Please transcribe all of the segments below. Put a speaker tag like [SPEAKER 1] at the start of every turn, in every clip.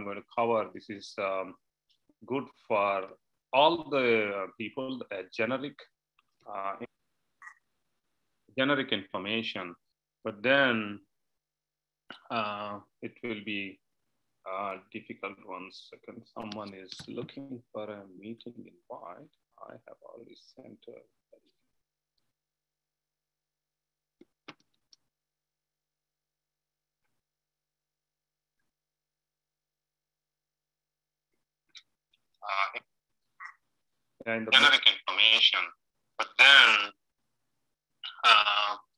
[SPEAKER 1] I'm going to cover, this is good for all the people, uh, generic information, but then it will be difficult. 1 second. Someone is looking for a meeting invite. I have already sent her. In the generic information, but then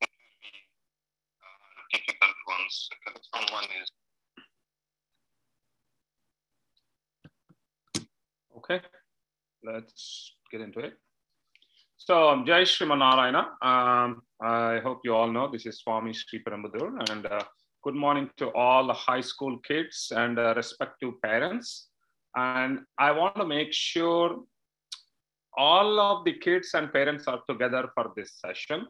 [SPEAKER 1] it will be difficult. 1 second. Someone is okay. Let's get into it. So, Jai Sriman Narayana. I hope you all know this is Swami Sri Perambadur, and good morning to all the high school kids and respective parents. And I want to make sure all of the kids and parents are together for this session.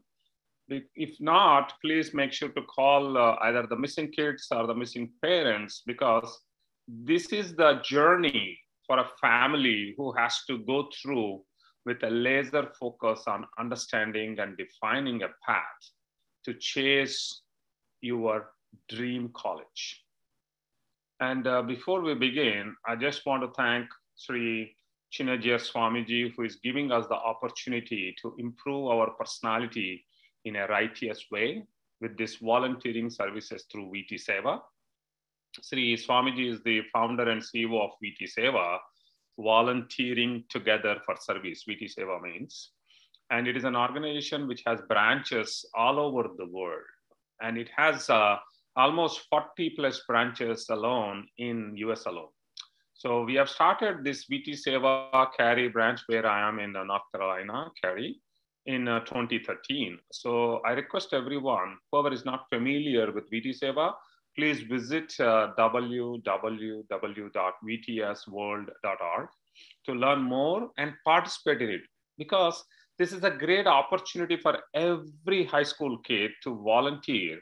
[SPEAKER 1] If not, please make sure to call either the missing kids or the missing parents, because this is the journey for a family who has to go through with a laser focus on understanding and defining a path to chase your dream college. And before we begin, I just want to thank Sri Chinajia Swamiji, who is giving us the opportunity to improve our personality in a righteous way with this volunteering services through VT Seva. Sri Swamiji is the founder and CEO of VT Seva, volunteering together for service, VT Seva means. And it is an organization which has branches all over the world. And it has almost 40 plus branches alone in US alone. So we have started this VT Seva Cary branch where I am in North Carolina, Cary, in 2013. So I request everyone, whoever is not familiar with VT Seva, please visit www.vtsworld.org to learn more and participate in it, because this is a great opportunity for every high school kid to volunteer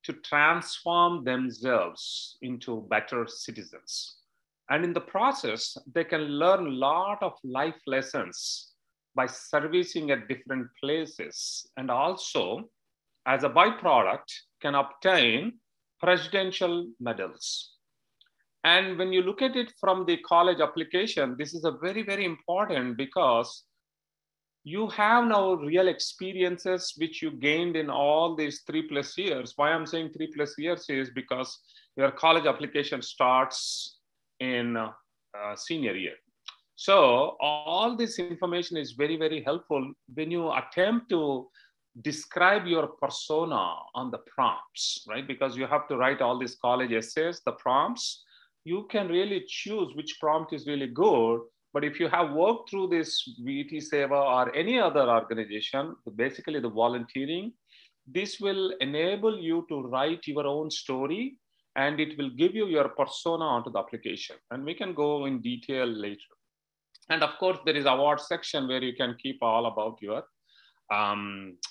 [SPEAKER 1] to transform themselves into better citizens. And in the process, they can learn a lot of life lessons by servicing at different places, and also as a byproduct can obtain presidential medals. And when you look at it from the college application, this is a very, very important, because you have now real experiences which you gained in all these 3+ years. Why I'm saying 3+ years is because your college application starts in senior year. So all this information is very, very helpful when you attempt to describe your persona on the prompts, right? Because you have to write all these college essays, the prompts. You can really choose which prompt is really good. But if you have worked through this VT Seva or any other organization, basically the volunteering, this will enable you to write your own story, and it will give you your persona onto the application. And we can go in detail later. And of course, there is award section where you can keep all about your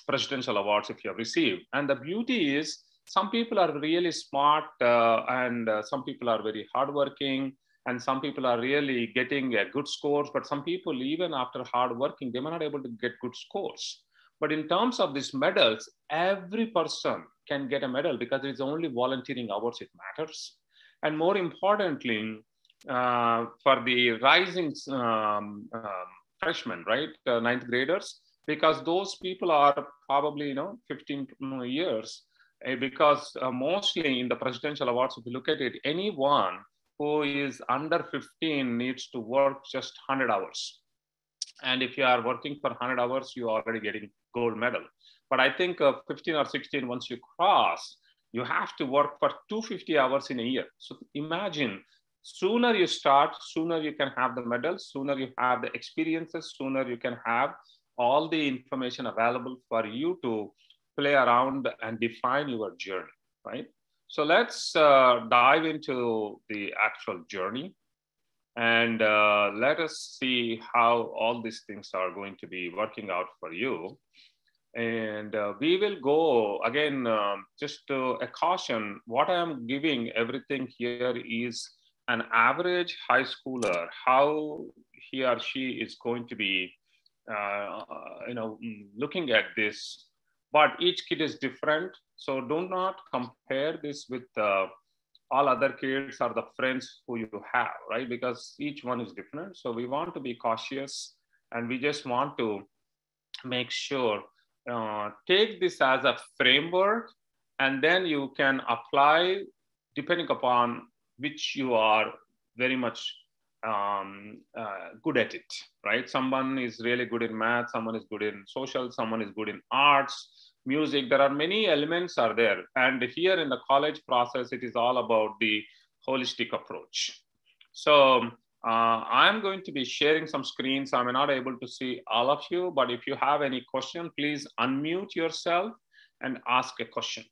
[SPEAKER 1] presidential awards if you have received. And the beauty is some people are really smart and some people are very hardworking, and some people are really getting good scores. But some people, even after hard working, they may not able to get good scores. But in terms of these medals, every person can get a medal because it's only volunteering hours it matters. And more importantly, for the rising freshmen, right, 9th graders, because those people are probably 15 years, because mostly in the presidential awards, if you look at it, anyone who is under 15 needs to work just 100 hours. And if you are working for 100 hours, you're already getting gold medal. But I think 15 or 16, once you cross, you have to work for 250 hours in a year. So imagine, sooner you start, sooner you can have the medals, sooner you have the experiences, sooner you can have all the information available for you to play around and define your journey, right? So let's dive into the actual journey, and let us see how all these things are going to be working out for you. And we will go again, just a caution, what I am giving, everything here is an average high schooler, how he or she is going to be, looking at this. But each kid is different. So do not compare this with all other kids or the friends who you have, right? Because each one is different. So we want to be cautious, and we just want to make sure, take this as a framework, and then you can apply depending upon which you are very much good at it, right? Someone is really good in math, someone is good in social, someone is good in arts, music. There are many elements are there. And here in the college process, it is all about the holistic approach. So I'm going to be sharing some screens. I'm not able to see all of you, but if you have any question, please unmute yourself and ask a question.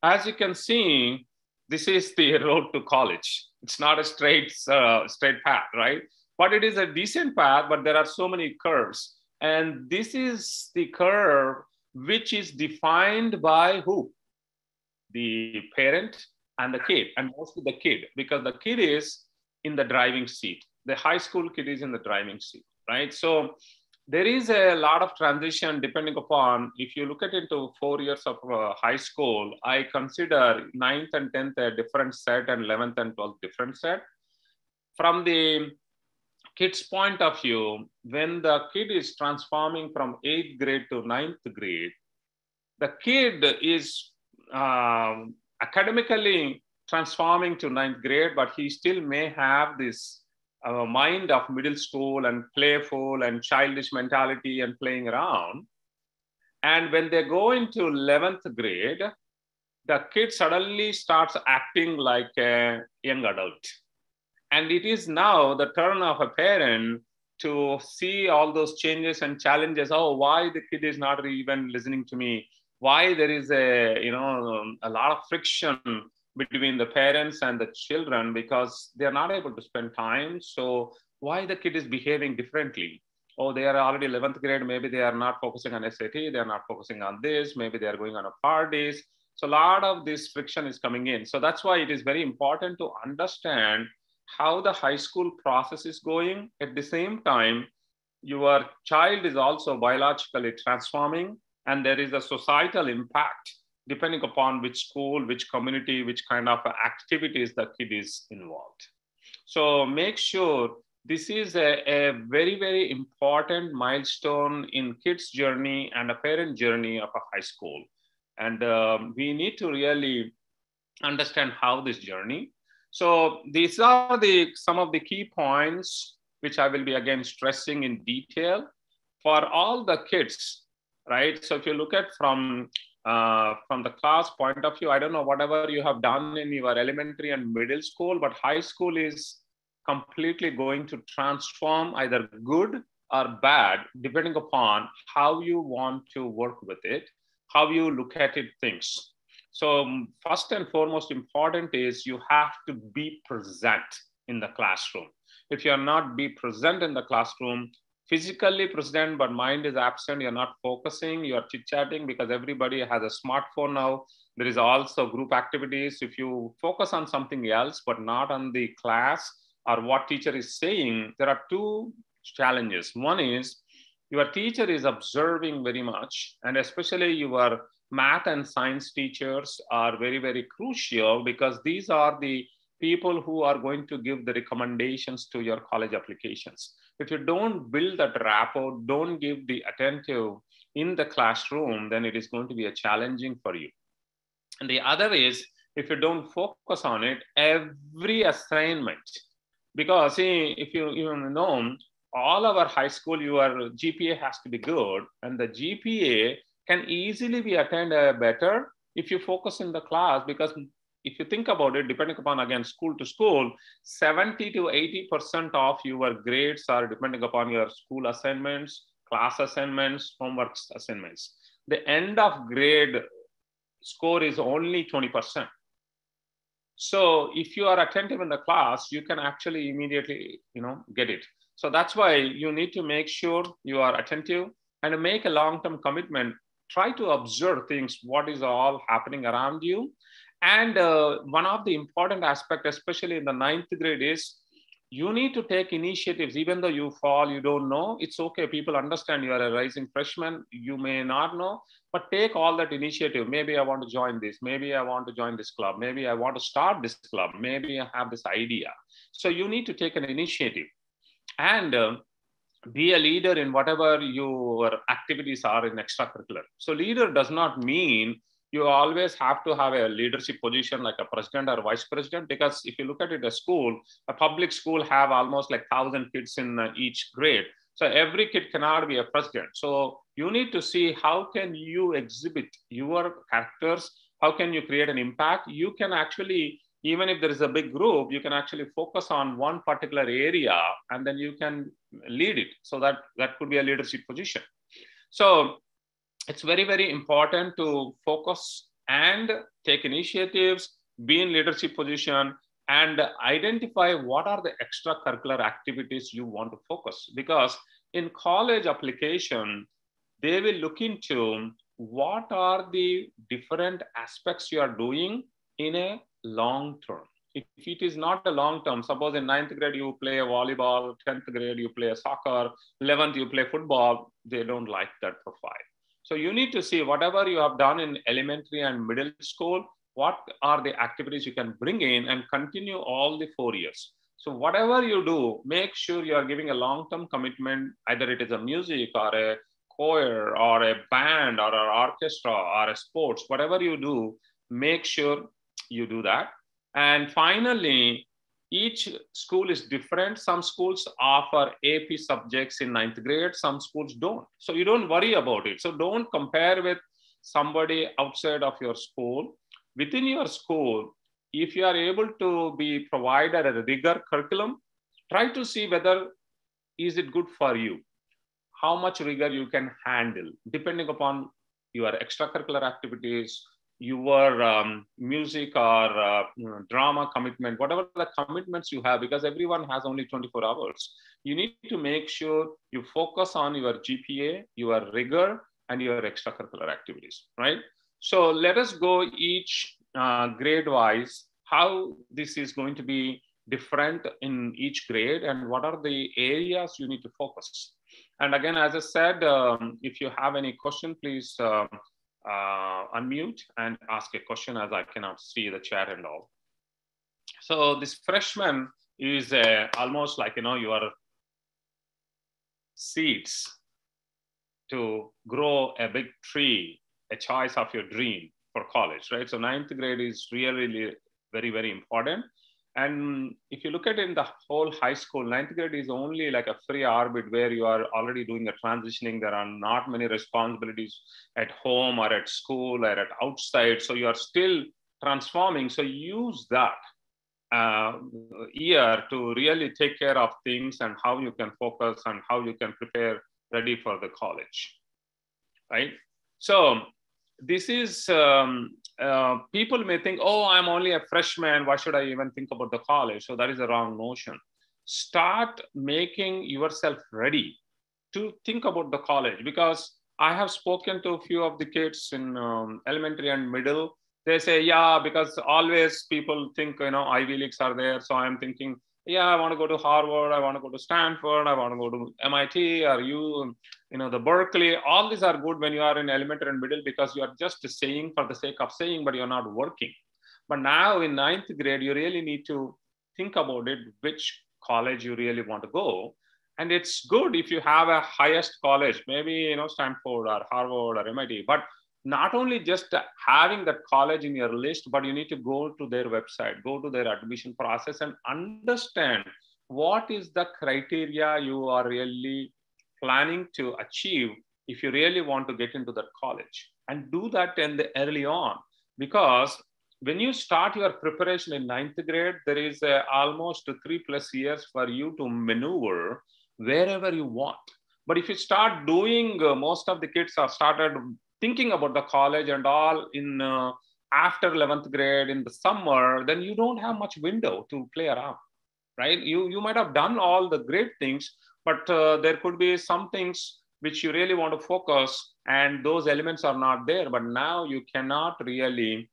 [SPEAKER 1] As you can see, this is the road to college. It's not a straight path, right? But it is a decent path, but there are so many curves. And this is the curve which is defined by who? The parent and the kid, and mostly the kid, because the kid is in the driving seat. The high school kid is in the driving seat, right? So there is a lot of transition depending upon, if you look at into 4 years of high school, I consider 9th and 10th a different set and 11th and 12th different set. From the kid's point of view, when the kid is transforming from 8th grade to 9th grade, the kid is academically transforming to 9th grade, but he still may have this mind of middle school and playful and childish mentality and playing around. And when they go into 11th grade, the kid suddenly starts acting like a young adult. And it is now the turn of a parent to see all those changes and challenges. Oh, why the kid is not even listening to me? Why there is a lot of friction between the parents and the children because they're not able to spend time. So why the kid is behaving differently? Oh, they are already 11th grade. Maybe they are not focusing on SAT. They're not focusing on this. Maybe they are going on a parties. So a lot of this friction is coming in. So that's why it is very important to understand how the high school process is going. At the same time, your child is also biologically transforming, and there is a societal impact depending upon which school, which community, which kind of activities the kid is involved. So make sure this is a very, very important milestone in kids' journey and a parent journey of a high school. And we need to really understand how this journey. So these are some of the key points which I will be again stressing in detail for all the kids, right? So if you look at from the class point of view, I don't know whatever you have done in your elementary and middle school, but high school is completely going to transform either good or bad, depending upon how you want to work with it, how you look at it, things. So first and foremost important is you have to be present in the classroom. If you're not be present in the classroom, physically present, but mind is absent, you're not focusing, you're chit-chatting because everybody has a smartphone now. There is also group activities. If you focus on something else, but not on the class or what teacher is saying, there are two challenges. One is your teacher is observing very much, and especially your math and science teachers are very, very crucial because these are the people who are going to give the recommendations to your college applications. If you don't build that rapport, don't give the attentive in the classroom, then it is going to be a challenging for you. And the other is, if you don't focus on it, every assignment, because see, if you even know, all our high school, your GPA has to be good, and the GPA can easily be attained better if you focus in the class, because if you think about it, depending upon, again, school to school, 70 to 80% of your grades are depending upon your school assignments, class assignments, homework assignments. The end of grade score is only 20%. So if you are attentive in the class, you can actually immediately, get it. So that's why you need to make sure you are attentive and make a long-term commitment. Try to observe things, what is all happening around you. And one of the important aspects, especially in the ninth grade, is you need to take initiatives. Even though you fall, you don't know, it's okay. People understand you are a rising freshman. You may not know, but take all that initiative. Maybe I want to join this. Maybe I want to join this club. Maybe I want to start this club. Maybe I have this idea. So you need to take an initiative and be a leader in whatever your activities are in extracurricular. So leader does not mean you always have to have a leadership position like a president or vice president, because if you look at it, a school, a public school have almost like 1,000 kids in each grade. So every kid cannot be a president. So you need to see how can you exhibit your characters, how can you create an impact. You can actually, even if there is a big group, you can actually focus on one particular area and then you can lead it. So that could be a leadership position. So it's very, very important to focus and take initiatives, be in leadership position, and identify what are the extracurricular activities you want to focus. Because in college application, they will look into what are the different aspects you are doing in a long term. If it is not a long term, suppose in ninth grade you play a volleyball, 10th grade you play a soccer, 11th you play football, they don't like that profile. So you need to see whatever you have done in elementary and middle school, what are the activities you can bring in and continue all the 4 years. So whatever you do, make sure you are giving a long-term commitment, either it is a music or a choir or a band or an orchestra or a sports, whatever you do, make sure you do that. And finally, each school is different. Some schools offer AP subjects in ninth grade, some schools don't. So you don't worry about it. So don't compare with somebody outside of your school. Within your school, if you are able to be provided a rigor curriculum, try to see whether is it good for you, how much rigor you can handle, depending upon your extracurricular activities, your music or drama commitment, whatever the commitments you have, because everyone has only 24 hours. You need to make sure you focus on your GPA, your rigor, and your extracurricular activities, right? So let us go each grade wise, how this is going to be different in each grade and what are the areas you need to focus. And again, as I said, if you have any question, please unmute and ask a question, as I cannot see the chat and all. So this freshman is almost like, your seeds to grow a big tree, a choice of your dream for college, right? So ninth grade is really very, very important. And if you look at it in the whole high school, ninth grade is only like a free orbit where you are already doing a transitioning. There are not many responsibilities at home or at school or at outside. So you are still transforming. So use that year to really take care of things and how you can focus and how you can prepare ready for the college, right? So this is, people may think, oh, I'm only a freshman, why should I even think about the college? So that is a wrong notion. Start making yourself ready to think about the college, because I have spoken to a few of the kids in elementary and middle. They say, yeah, because always people think, Ivy Leagues are there. So I'm thinking, yeah, I want to go to Harvard, I want to go to Stanford, I want to go to MIT, or the Berkeley. All these are good when you are in elementary and middle, because you are just saying for the sake of saying, but you're not working. But now in ninth grade, you really need to think about it, which college you really want to go. And it's good if you have a highest college, maybe, Stanford or Harvard or MIT, but not only just having that college in your list, but you need to go to their website, go to their admission process and understand what is the criteria you are really planning to achieve if you really want to get into that college, and do that in the early on. Because when you start your preparation in ninth grade, there is almost 3+ years for you to maneuver wherever you want. But if you start doing, most of the kids have started thinking about the college and all in after 11th grade in the summer, then you don't have much window to play around, right? You might have done all the great things, but there could be some things which you really want to focus, and those elements are not there. But now you cannot really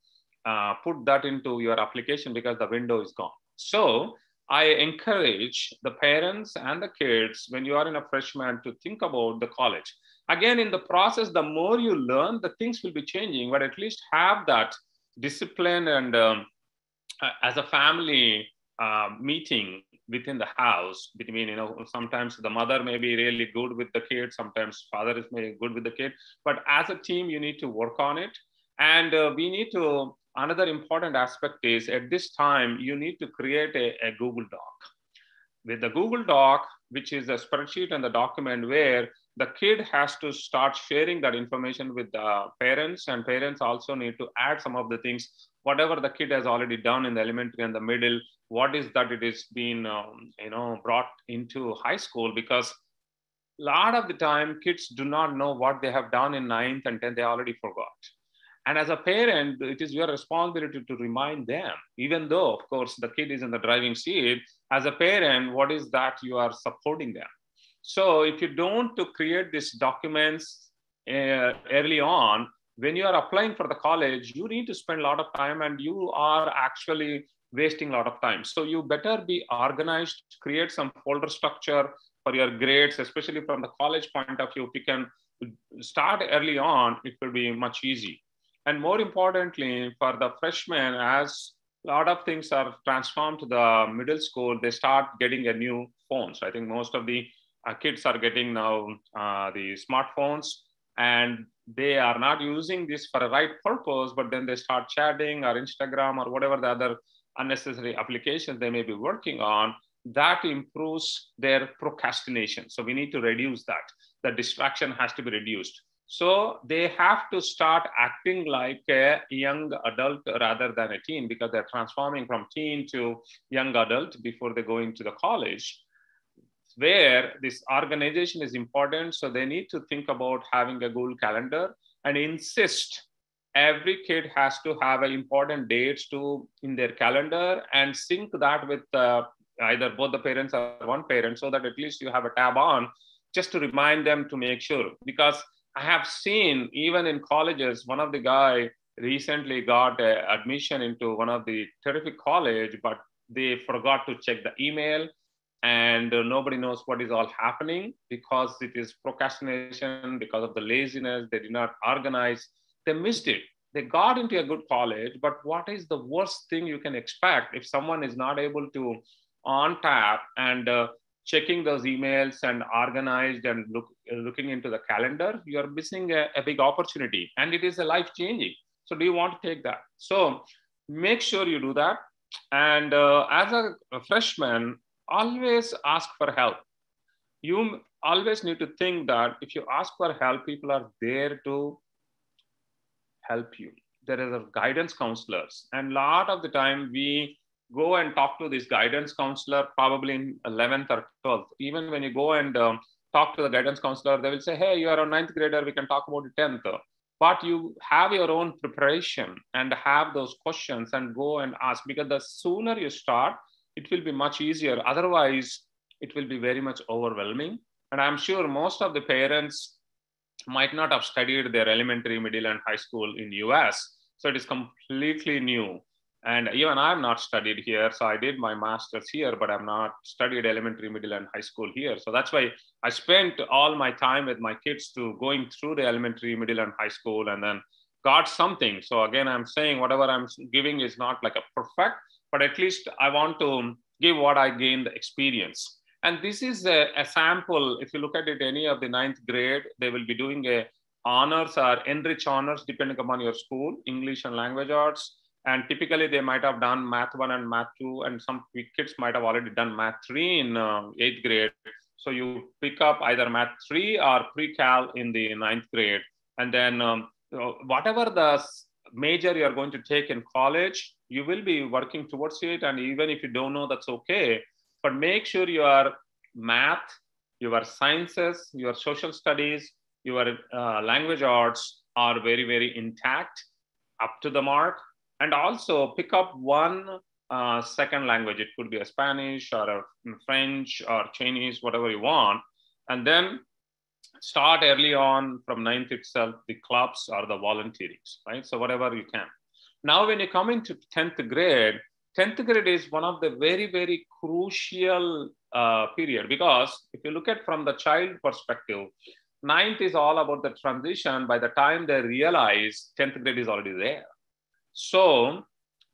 [SPEAKER 1] put that into your application because the window is gone. So I encourage the parents and the kids when you are in a freshman to think about the college. Again, in the process, the more you learn, the things will be changing, but at least have that discipline and as a family meeting within the house between, sometimes the mother may be really good with the kid, sometimes father is maybe good with the kid, but as a team you need to work on it. And we need to, another important aspect is at this time you need to create a Google Doc. With the Google Doc, which is a spreadsheet and the document where the kid has to start sharing that information with the parents, and parents also need to add some of the things, whatever the kid has already done in the elementary and the middle, what is that it is being, brought into high school, because a lot of the time kids do not know what they have done in ninth and 10th, they already forgot. And as a parent, it is your responsibility to remind them, even though, of course, the kid is in the driving seat. As a parent, what is that you supporting them? So if you don't to create these documents early on, when you are applying for the college, you need to spend a lot of time and you are actually wasting a lot of time. So you better be organized, create some folder structure for your grades, especially from the college point of view. If you can start early on, it will be much easy. And more importantly, for the freshmen, as a lot of things are transformed to the middle school, they start getting a new phones. I think most of the kids are getting now the smartphones, and they are not using this for a right purpose, but then they start chatting or Instagram or whatever the other unnecessary applications they may be working on. That improves their procrastination. So we need to reduce that. The distraction has to be reduced. So they have to start acting like a young adult rather than a teen, because they're transforming from teen to young adult before they go into the college, where this organization is important. So they need to think about having a Google Calendar and insist every kid has to have important dates in their calendar and sync that with either both the parents or one parent, so that at least you have a tab on just to remind them to make sure. Because I have seen even in colleges, one of the guy recently got admission into one of the terrific college, but they forgot to check the email, and nobody knows what is all happening because it is procrastination, because of the laziness. They did not organize. They missed it. They got into a good college, but what is the worst thing you can expect if someone is not able to on tap and checking those emails and organized and looking into the calendar? You're missing a big opportunity, and it is a life changing. So do you want to take that? So make sure you do that. And as a freshman, always ask for help. You always need to think that if you ask for help, people are there to help you. There are guidance counselors, and a lot of the time we go and talk to this guidance counselor probably in 11th or 12th. Even when you go and talk to the guidance counselor, they will say, hey, you are a ninth grader, we can talk about it 10th. But you have your own preparation and have those questions and go and ask, because the sooner you start, it will be much easier. Otherwise, it will be very much overwhelming. And I'm sure most of the parents might not have studied their elementary, middle, and high school in US. So it is completely new. And even I'm not studied here. So I did my master's here, but I'm not studied elementary, middle, and high school here. So that's why I spent all my time with my kids to going through the elementary, middle, and high school, and then got something. So again, I'm saying whatever I'm giving is not like a perfect, but at least I want to give what I gained the experience. And this is a sample. If you look at it, any of the ninth grade, they will be doing a honors or enrich honors depending upon your school, English and language arts. And typically they might have done math 1 and math 2, and some kids might have already done math 3 in 8th grade. So you pick up either math 3 or pre-cal in the ninth grade. And then whatever the major you're going to take in college, you will be working towards it. And even if you don't know, that's okay. But make sure your math, your sciences, your social studies, your language arts are very, very intact, up to the mark. And also pick up one second language. It could be a Spanish or a French or Chinese, whatever you want. And then start early on from ninth itself, the clubs or the volunteerings, right? So whatever you can. Now, when you come into 10th grade, 10th grade is one of the very, very crucial period, because if you look at from the child perspective, ninth is all about the transition. By the time they realize 10th grade is already there. So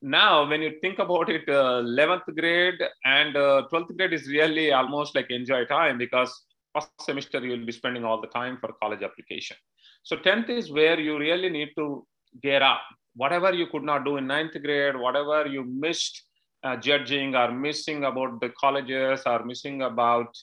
[SPEAKER 1] now when you think about it, 11th grade and 12th grade is really almost like enjoy time, because first semester you will be spending all the time for college application. So 10th is where you really need to gear up. Whatever you could not do in ninth grade, whatever you missed judging or missing about the colleges or missing about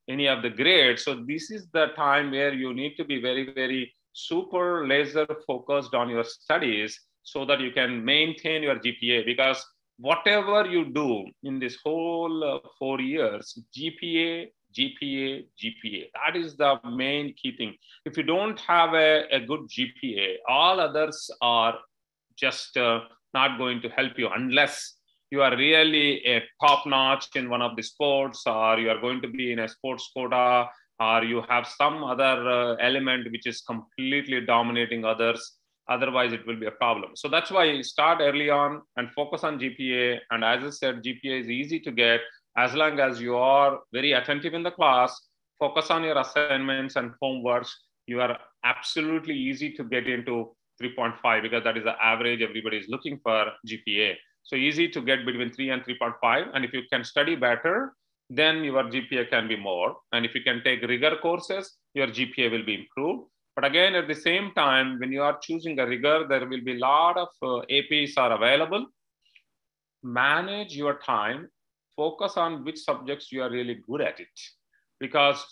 [SPEAKER 1] any of the grades. So this is the time where you need to be very, very super laser focused on your studies so that you can maintain your GPA, because whatever you do in this whole 4 years, GPA, GPA, GPA. That is the main key thing. If you don't have a good GPA, all others are just not going to help you unless you are really a top notch in one of the sports, or you are going to be in a sports quota, or you have some other element which is completely dominating others. Otherwise, it will be a problem. So that's why you start early on and focus on GPA. And as I said, GPA is easy to get as long as you are very attentive in the class, focus on your assignments and homeworks. You are absolutely easy to get into 3.5, because that is the average everybody is looking for GPA. So easy to get between 3 and 3.5. And if you can study better, then your GPA can be more. And if you can take rigor courses, your GPA will be improved. But again, at the same time, when you are choosing a rigor, there will be a lot of APs are available. Manage your time, focus on which subjects you are really good at it. Because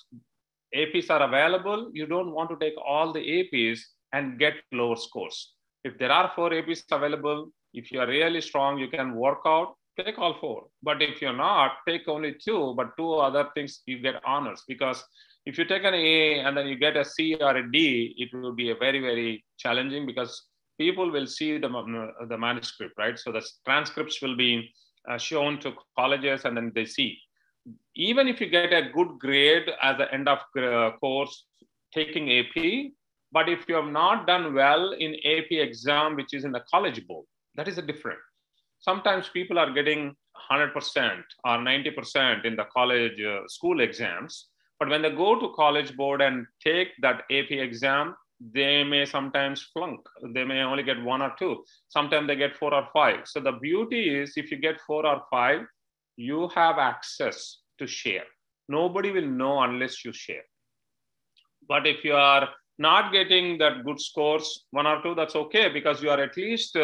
[SPEAKER 1] APs are available, you don't want to take all the APs and get lower scores. If there are 4 APs available, if you are really strong, you can work out, take all 4. But if you're not, take only 2, but 2 other things you get honors. Because if you take an A and then you get a C or a D, it will be a very, very challenging, because people will see the manuscript, right? So the transcripts will be shown to colleges and then they see. Even if you get a good grade as the end of course taking AP, but if you have not done well in AP exam, which is in the college board, that is a different. Sometimes people are getting 100% or 90% in the college school exams, but when they go to college board and take that AP exam, they may sometimes flunk. They may only get 1 or 2. Sometimes they get 4 or 5. So the beauty is if you get 4 or 5, you have access to share. Nobody will know unless you share. But if you are not getting that good scores, 1 or 2, that's okay, because you are at least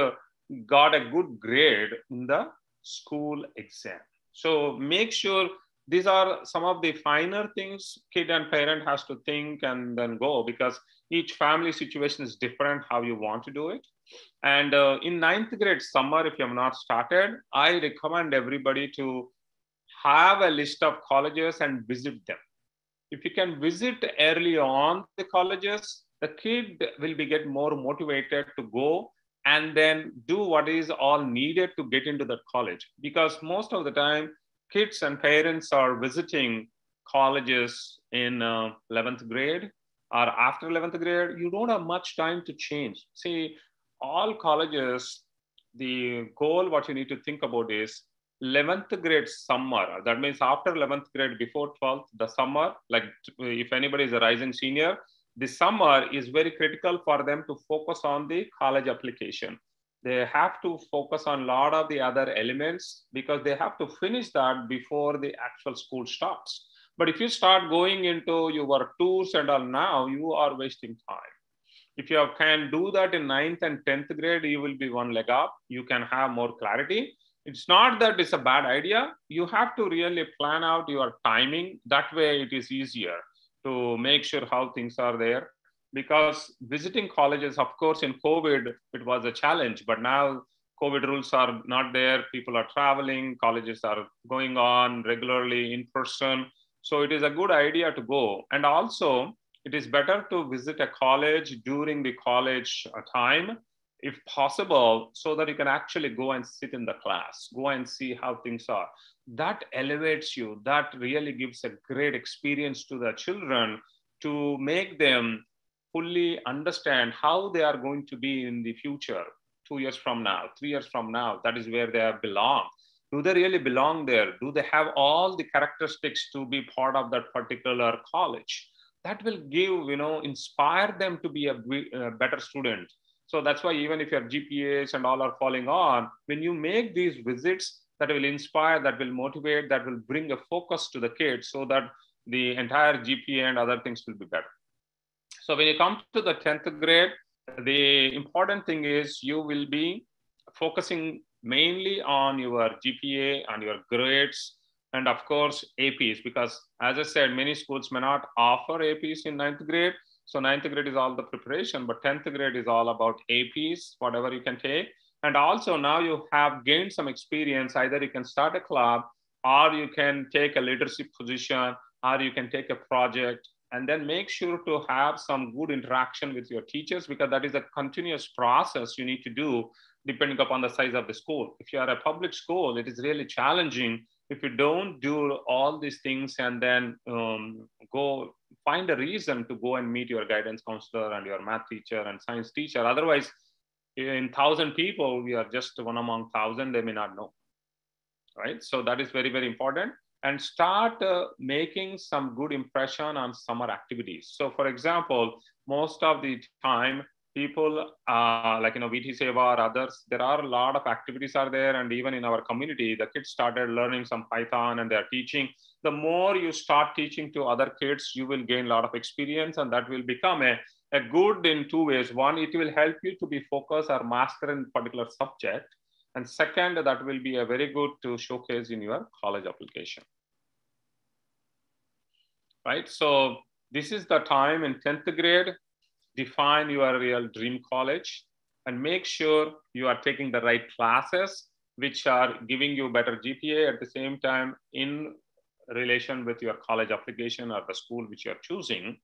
[SPEAKER 1] got a good grade in the school exam. So make sure these are some of the finer things kid and parent has to think and then go, because each family situation is different how you want to do it. And in 9th grade summer, if you have not started, I recommend everybody to have a list of colleges and visit them. If you can visit early on the colleges, the kid will be get more motivated to go and then do what is all needed to get into that college. Because most of the time, kids and parents are visiting colleges in 11th grade or after 11th grade. You don't have much time to change. See, all colleges, the goal, what you need to think about is 11th grade summer. That means after 11th grade, before 12th, the summer, like if anybody is a rising senior, the summer is very critical for them to focus on the college application. They have to focus on a lot of the other elements because they have to finish that before the actual school starts. But if you start going into your tours and all now, you are wasting time. If you can do that in 9th and 10th grade, you will be one leg up. You can have more clarity. It's not that it's a bad idea. You have to really plan out your timing. That way it is easier to make sure how things are there. Because visiting colleges, of course, in COVID, it was a challenge, but now COVID rules are not there. People are traveling, colleges are going on regularly in person. So it is a good idea to go. And also, it is better to visit a college during the college time, if possible, so that you can actually go and sit in the class, go and see how things are. That elevates you. That really gives a great experience to the children to make them fully understand how they are going to be in the future, 2 years from now, 3 years from now, that is where they belong. Do they really belong there? Do they have all the characteristics to be part of that particular college? That will give, inspire them to be a better student. So that's why even if your GPAs and all are falling on, when you make these visits, that will inspire, that will motivate, that will bring a focus to the kids so that the entire GPA and other things will be better. So when you come to the 10th grade, the important thing is you will be focusing mainly on your GPA and your grades, and of course APs, because as I said, many schools may not offer APs in 9th grade. So 9th grade is all the preparation, but 10th grade is all about APs, whatever you can take. And also now you have gained some experience. Either you can start a club, or you can take a leadership position, or you can take a project, and then make sure to have some good interaction with your teachers, because that is a continuous process you need to do depending upon the size of the school. If you are a public school, it is really challenging if you don't do all these things and then go find a reason to go and meet your guidance counselor and your math teacher and science teacher. Otherwise, in 1,000 people, we are just one among 1,000, they may not know, right? So that is very, very important. And start making some good impression on summer activities. So for example, most of the time, people like, VT Seva or others, there are a lot of activities are there. And even in our community, the kids started learning some Python and they're teaching. The more you start teaching to other kids, you will gain a lot of experience, and that will become a good in two ways. One, it will help you to be focused or master in a particular subject. And second, that will be a very good to showcase in your college application. Right? So this is the time in 10th grade, define your real dream college and make sure you are taking the right classes, which are giving you better GPA at the same time in relation with your college application or the school which you're choosing.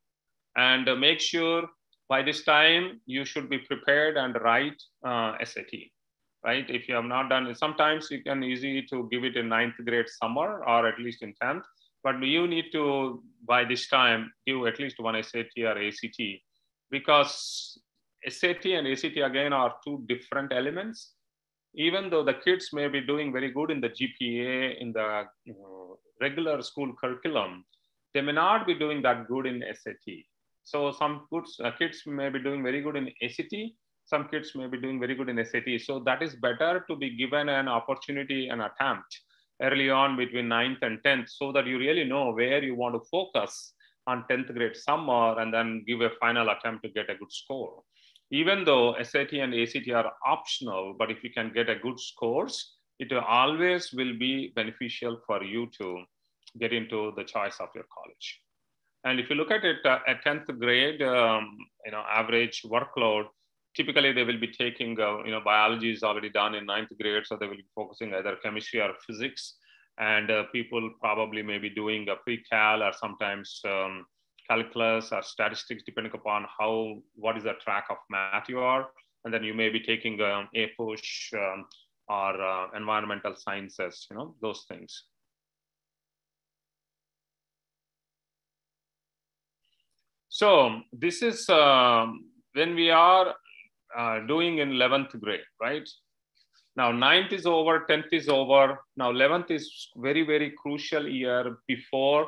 [SPEAKER 1] And make sure by this time you should be prepared and write SAT. Right? If you have not done it, sometimes you can easy to give it in 9th grade summer or at least in 10th, but you need to, by this time, give at least one SAT or ACT, because SAT and ACT again are two different elements. Even though the kids may be doing very good in the GPA, in the regular school curriculum, they may not be doing that good in SAT. So some kids may be doing very good in ACT, some kids may be doing very good in SAT. So that is better to be given an opportunity and attempt early on between 9th and 10th, so that you really know where you want to focus on 10th grade summer and then give a final attempt to get a good score. Even though SAT and ACT are optional, but if you can get a good scores, it always will be beneficial for you to get into the choice of your college. And if you look at it at 10th grade, average workload, typically they will be taking, biology is already done in 9th grade, so they will be focusing either chemistry or physics. And people probably may be doing a pre-cal or sometimes calculus or statistics, depending upon what is the track of math you are. And then you may be taking APUSH or environmental sciences, those things. So this is when we are doing in 11th grade, right? Now 9th is over, 10th is over. Now 11th is very, very crucial year before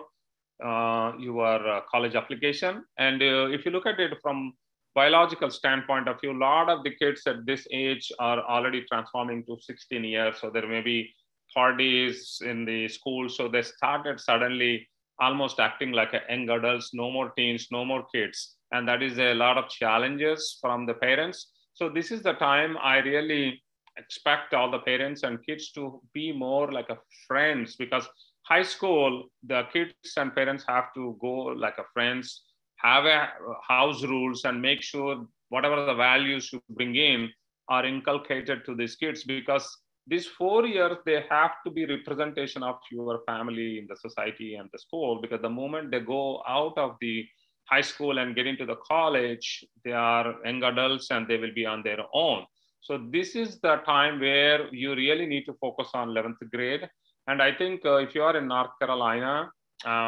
[SPEAKER 1] your college application. And if you look at it from biological standpoint of view, a lot of the kids at this age are already transforming to 16 years. So there may be 30s in the school. So they started suddenly almost acting like young adults, no more teens, no more kids. And that is a lot of challenges from the parents. So this is the time I really expect all the parents and kids to be more like a friends, because high school, the kids and parents have to go like a friends, have a house rules and make sure whatever the values you bring in are inculcated to these kids, because these 4 years, they have to be representation of your family in the society and the school, because the moment they go out of the high school and get into the college, they are young adults and they will be on their own. So this is the time where you really need to focus on 11th grade. And I think if you are in North Carolina,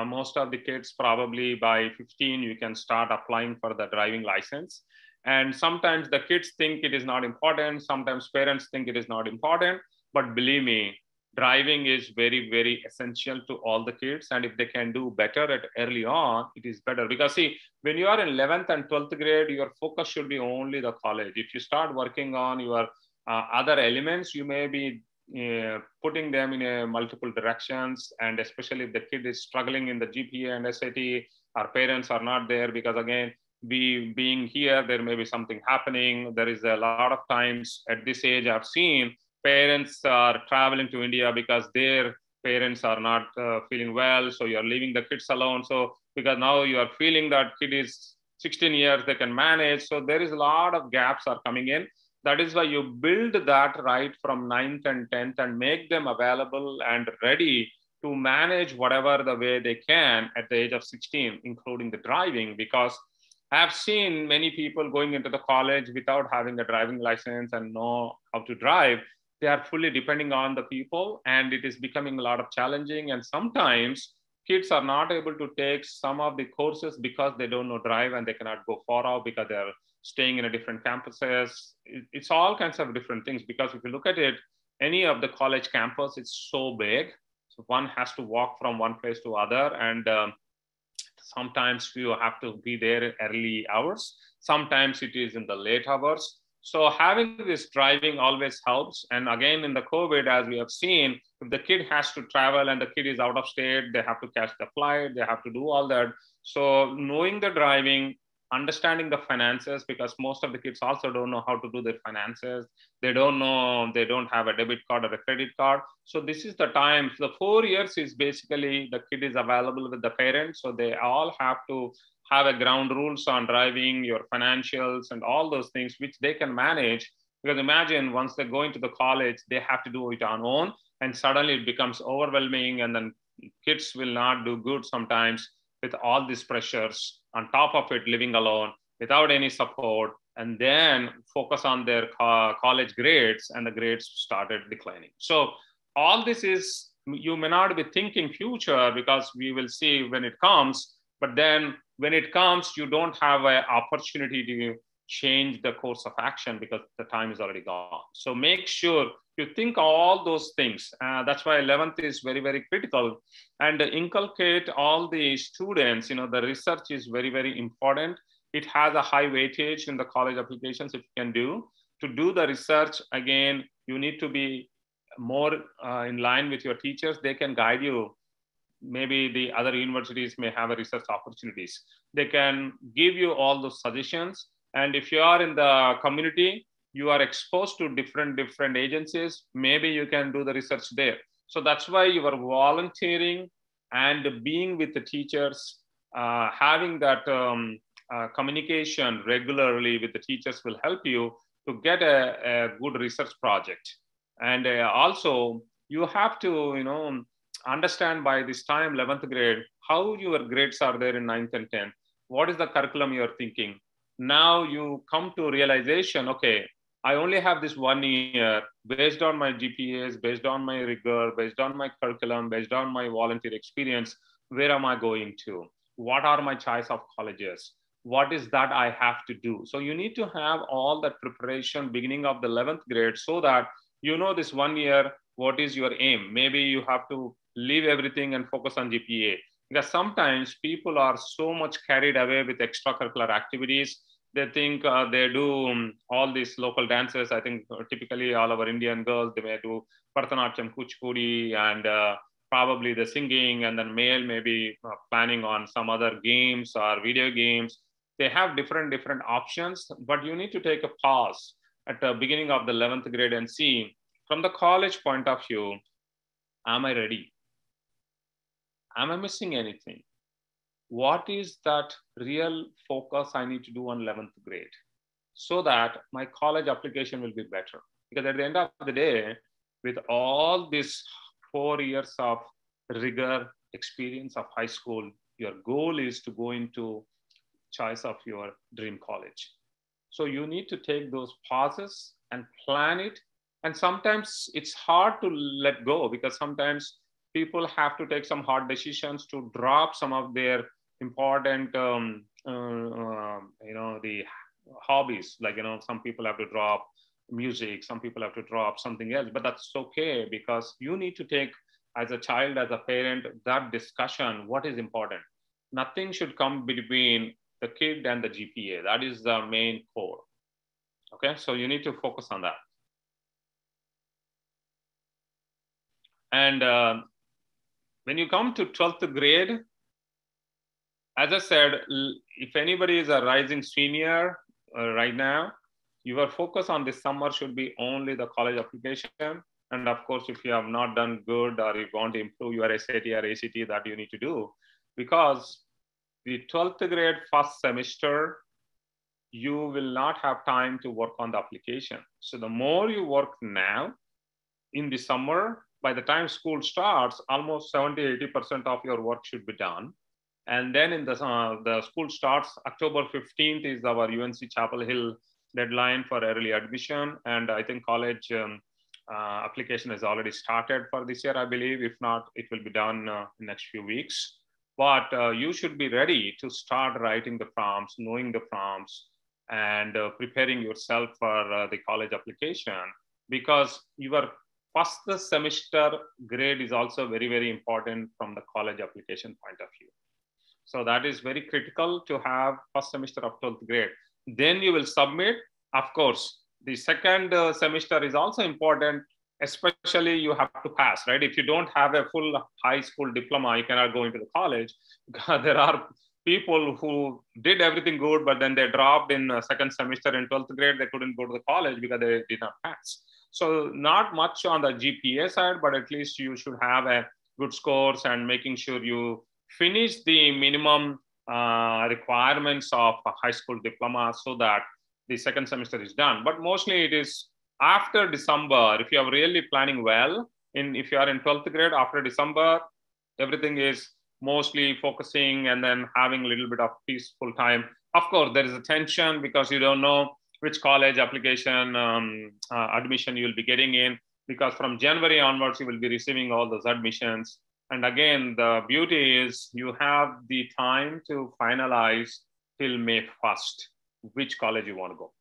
[SPEAKER 1] most of the kids probably by 15, you can start applying for the driving license. And sometimes the kids think it is not important. Sometimes parents think it is not important. But believe me, driving is very, very essential to all the kids. And if they can do better at early on, it is better. Because see, when you are in 11th and 12th grade, your focus should be only the college. If you start working on your other elements, you may be putting them in multiple directions. And especially if the kid is struggling in the GPA and SAT, our parents are not there because again, we being here, there may be something happening. There is a lot of times at this age I've seen parents are traveling to India because their parents are not feeling well. So you're leaving the kids alone. So because now you are feeling that kid is 16 years, they can manage. So there is a lot of gaps are coming in. That is why you build that right from 9th and 10th and make them available and ready to manage whatever the way they can at the age of 16, including the driving, because I've seen many people going into the college without having a driving license and know how to drive. They are fully depending on the people, and it is becoming a lot of challenging. And sometimes kids are not able to take some of the courses because they don't know drive and they cannot go far out because they're staying in a different campuses. It's all kinds of different things because if you look at it, any of the college campus, it's so big. So one has to walk from one place to other, and sometimes you have to be there early hours. Sometimes it is in the late hours. So having this driving always helps. And again, in the COVID, as we have seen, if the kid has to travel and the kid is out of state, they have to catch the flight, they have to do all that. So knowing the driving, understanding the finances, because most of the kids also don't know how to do their finances. They don't know, they don't have a debit card or a credit card. So this is the time. The 4 years is basically the kid is available with the parents. So they all have to have a ground rules on driving, your financials and all those things, which they can manage. Because imagine once they go into the college, they have to do it on own. And suddenly it becomes overwhelming. And then kids will not do good sometimes with all these pressures on top of it, living alone without any support, and then focus on their college grades, and the grades started declining. So all this is, you may not be thinking future because we will see when it comes, but then when it comes, you don't have an opportunity to change the course of action because the time is already gone. So make sure you think all those things. That's why 11th is very, very critical. And inculcate all the students, the research is very, very important. It has a high weightage in the college applications if you can do. To do the research, again, you need to be more in line with your teachers. They can guide you. Maybe the other universities may have a research opportunities. They can give you all those suggestions. And if you are in the community, you are exposed to different agencies, maybe you can do the research there. So that's why you are volunteering and being with the teachers, having that communication regularly with the teachers will help you to get a good research project. And also you have to, understand by this time, 11th grade, how your grades are there in 9th and 10th. What is the curriculum you're thinking? Now you come to realization, okay, I only have this 1 year based on my GPAs, based on my rigor, based on my curriculum, based on my volunteer experience. Where am I going to? What are my choice of colleges? What is that I have to do? So you need to have all that preparation beginning of the 11th grade so that this 1 year, what is your aim? Maybe you have to leave everything and focus on GPA. Because sometimes people are so much carried away with extracurricular activities. They think they do all these local dances. I think typically all our Indian girls, they may do Bharatanatyam, Kuchipudi, and probably the singing, and then male maybe planning on some other games or video games. They have different options, but you need to take a pause at the beginning of the 11th grade and see from the college point of view, am I ready? Am I missing anything? What is that real focus I need to do on 11th grade so that my college application will be better? Because at the end of the day, with all this 4 years of rigor experience of high school, your goal is to go into choice of your dream college. So you need to take those pauses and plan it. And sometimes it's hard to let go because sometimes people have to take some hard decisions to drop some of their important, the hobbies. Like, some people have to drop music, some people have to drop something else, but that's okay because you need to take, as a child, as a parent, that discussion, what is important. Nothing should come between the kid and the GPA. That is the main core. Okay, so you need to focus on that. And when you come to 12th grade, as I said, if anybody is a rising senior right now, your focus on this summer should be only the college application. And of course, if you have not done good or you want to improve your SAT or ACT, that you need to do. Because the 12th grade first semester, you will not have time to work on the application. So the more you work now in the summer, by the time school starts, almost 70–80% of your work should be done. And then in the school starts, October 15th is our UNC Chapel Hill deadline for early admission. And I think college application has already started for this year, I believe. If not, it will be done in next few weeks. But you should be ready to start writing the prompts, knowing the prompts, and preparing yourself for the college application, because your first semester grade is also very, very important from the college application point of view. So that is very critical to have first semester of 12th grade. Then you will submit. Of course, the second semester is also important, especially you have to pass, right? If you don't have a full high school diploma, you cannot go into the college. There are people who did everything good, but then they dropped in second semester in 12th grade. They couldn't go to the college because they did not pass. So not much on the GPA side, but at least you should have a good scores and making sure you finish the minimum requirements of a high school diploma so that the second semester is done. But mostly it is after December. If you are really planning well, if you are in 12th grade, after December, everything is mostly focusing and then having a little bit of peaceful time. Of course, there is a tension because you don't know which college application admission you will be getting in, because from January onwards, you will be receiving all those admissions. And again, the beauty is you have the time to finalize till May 1st, which college you want to go.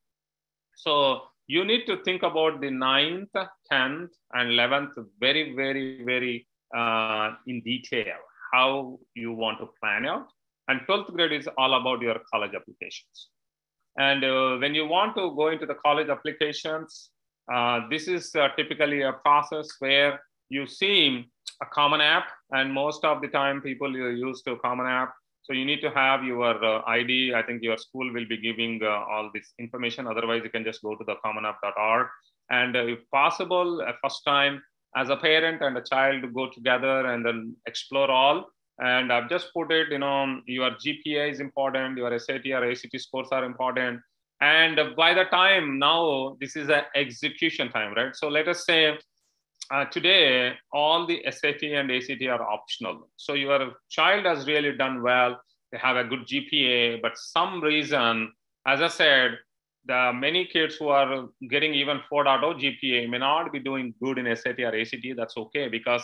[SPEAKER 1] So you need to think about the 9th, 10th, and 11th very, very, very in detail, how you want to plan out. And 12th grade is all about your college applications. And when you want to go into the college applications, this is typically a process where you see a Common App, and most of the time people use to Common App. So you need to have your ID. I think your school will be giving all this information. Otherwise, you can just go to the commonapp.org. And if possible, first time as a parent and a child go together and then explore all. And I've just put it, your GPA is important, your SAT or ACT scores are important. And by the time now, this is an execution time, right? So let us say today, all the SAT and ACT are optional. So your child has really done well. They have a good GPA, but some reason, as I said, the many kids who are getting even 4.0 GPA may not be doing good in SAT or ACT. That's okay, because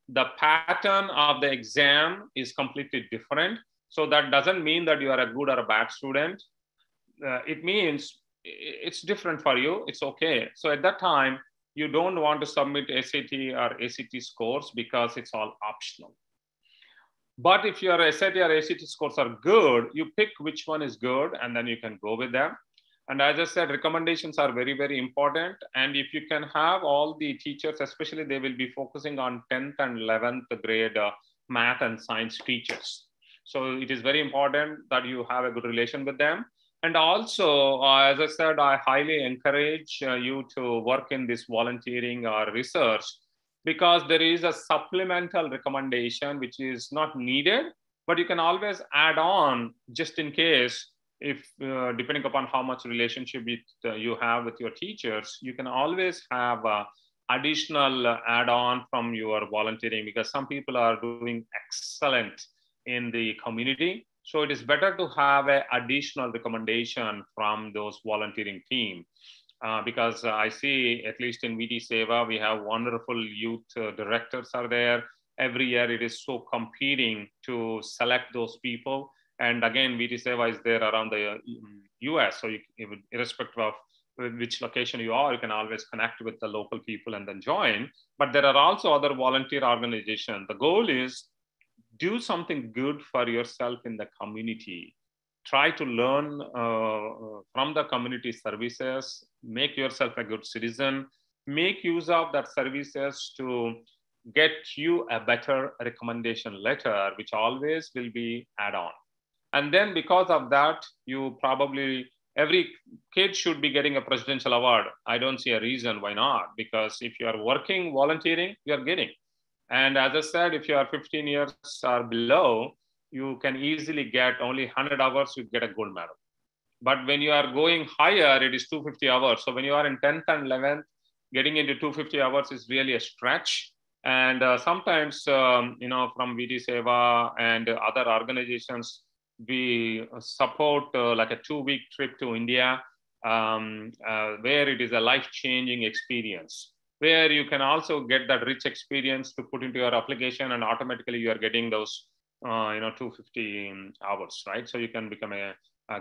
[SPEAKER 1] the pattern of the exam is completely different. So that doesn't mean that you are a good or a bad student. It means it's different for you. It's okay. So at that time, you don't want to submit SAT or ACT scores because it's all optional. But if your SAT or ACT scores are good, you pick which one is good and then you can go with them. And as I said, recommendations are very, very important. And if you can have all the teachers, especially they will be focusing on 10th and 11th grade math and science teachers. So it is very important that you have a good relation with them. And also, as I said, I highly encourage you to work in this volunteering or research, because there is a supplemental recommendation which is not needed, but you can always add on just in case. If depending upon how much relationship you have with your teachers, you can always have additional add-on from your volunteering, because some people are doing excellent in the community. So it is better to have an additional recommendation from those volunteering team. Because I see, at least in VT Seva, we have wonderful youth directors are there. Every year it is so competing to select those people. And again, VT Seva is there around the US. So irrespective of which location you are, you can always connect with the local people and then join. But there are also other volunteer organizations. The goal is do something good for yourself in the community. Try to learn from the community services, make yourself a good citizen, make use of that services to get you a better recommendation letter, which always will be add-on. And then because of that, you probably, every kid should be getting a presidential award. I don't see a reason why not, because if you are working, volunteering, you are getting. And as I said, if you are 15 years or below, you can easily get only 100 hours, you get a gold medal. But when you are going higher, it is 250 hours. So when you are in 10th and 11th, getting into 250 hours is really a stretch. And sometimes, from VT Seva and other organizations, we support like a 2-week trip to India, where it is a life-changing experience, where you can also get that rich experience to put into your application, and automatically you are getting those 250 hours, right? So you can become a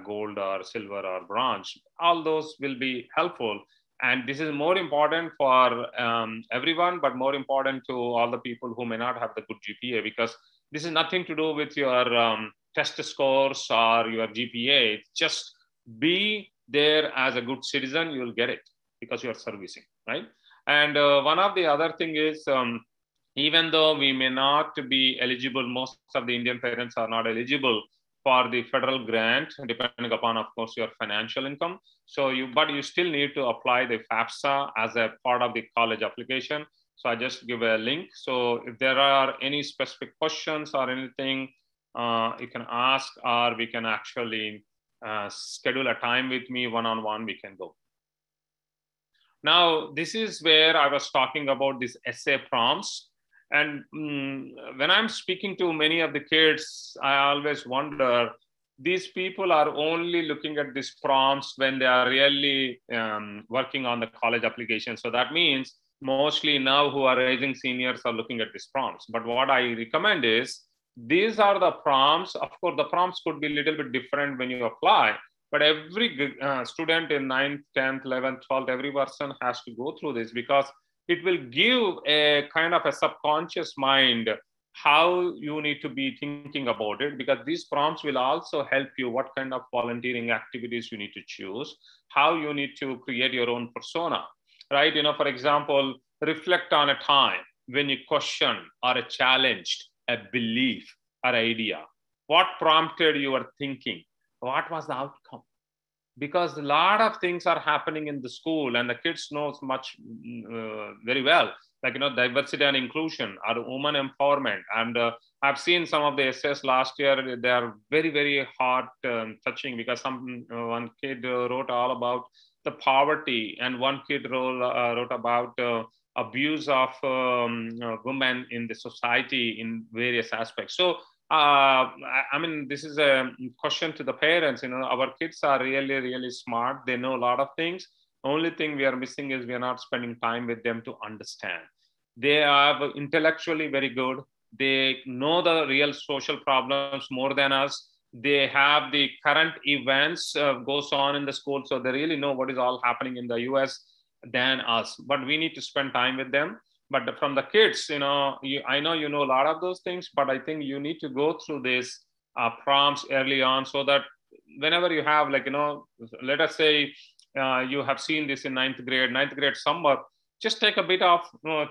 [SPEAKER 1] gold or silver or bronze. All those will be helpful. And this is more important for everyone, but more important to all the people who may not have the good GPA, because this is nothing to do with your test scores or your GPA. It's just be there as a good citizen, you'll get it because you're servicing, right? And one of the other thing is, even though we may not be eligible, most of the Indian parents are not eligible for the federal grant, depending upon, of course, your financial income. So but you still need to apply the FAFSA as a part of the college application. So I just give a link. So if there are any specific questions or anything, you can ask, or we can actually schedule a time with me one-on-one, we can go. Now, this is where I was talking about these essay prompts. And when I'm speaking to many of the kids, I always wonder, these people are only looking at these prompts when they are really working on the college application. So that means mostly now who are rising seniors are looking at these prompts. But what I recommend is, these are the prompts. Of course, the prompts could be a little bit different when you apply, but every student in 9th, 10th, 11th, 12th, every person has to go through this, because it will give a kind of a subconscious mind how you need to be thinking about it, because these prompts will also help you what kind of volunteering activities you need to choose, how you need to create your own persona, right? For example, reflect on a time when you questioned or challenged a belief or idea. What prompted your thinking? What was the outcome? Because a lot of things are happening in the school, and the kids knows much very well, like diversity and inclusion or woman empowerment. And I've seen some of the essays last year. They are very, very heart touching, because one kid wrote all about the poverty, and one kid wrote about abuse of women in the society in various aspects. So I mean, this is a question to the parents. Our kids are really, really smart. They know a lot of things. Only thing we are missing is we are not spending time with them to understand. They are intellectually very good. They know the real social problems more than us. They have the current events goes on in the school, so they really know what is all happening in the US than us. But we need to spend time with them. But from the kids, I know you know a lot of those things, but I think you need to go through these prompts early on, so that whenever you have, let us say you have seen this in ninth grade summer, just take a bit of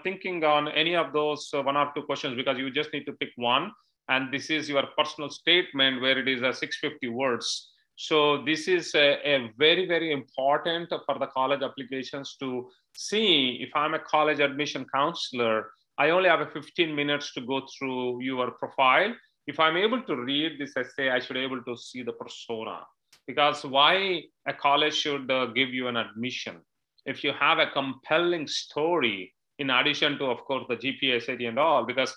[SPEAKER 1] thinking on any of those 1 or 2 questions, because you just need to pick one. And this is your personal statement where it is 650 words. So this is a very, very important for the college applications to see. If I'm a college admission counselor, I only have 15 minutes to go through your profile. If I'm able to read this essay, I should be able to see the persona. Because why a college should give you an admission? If you have a compelling story, in addition to, of course, the GPA, SAT and all, because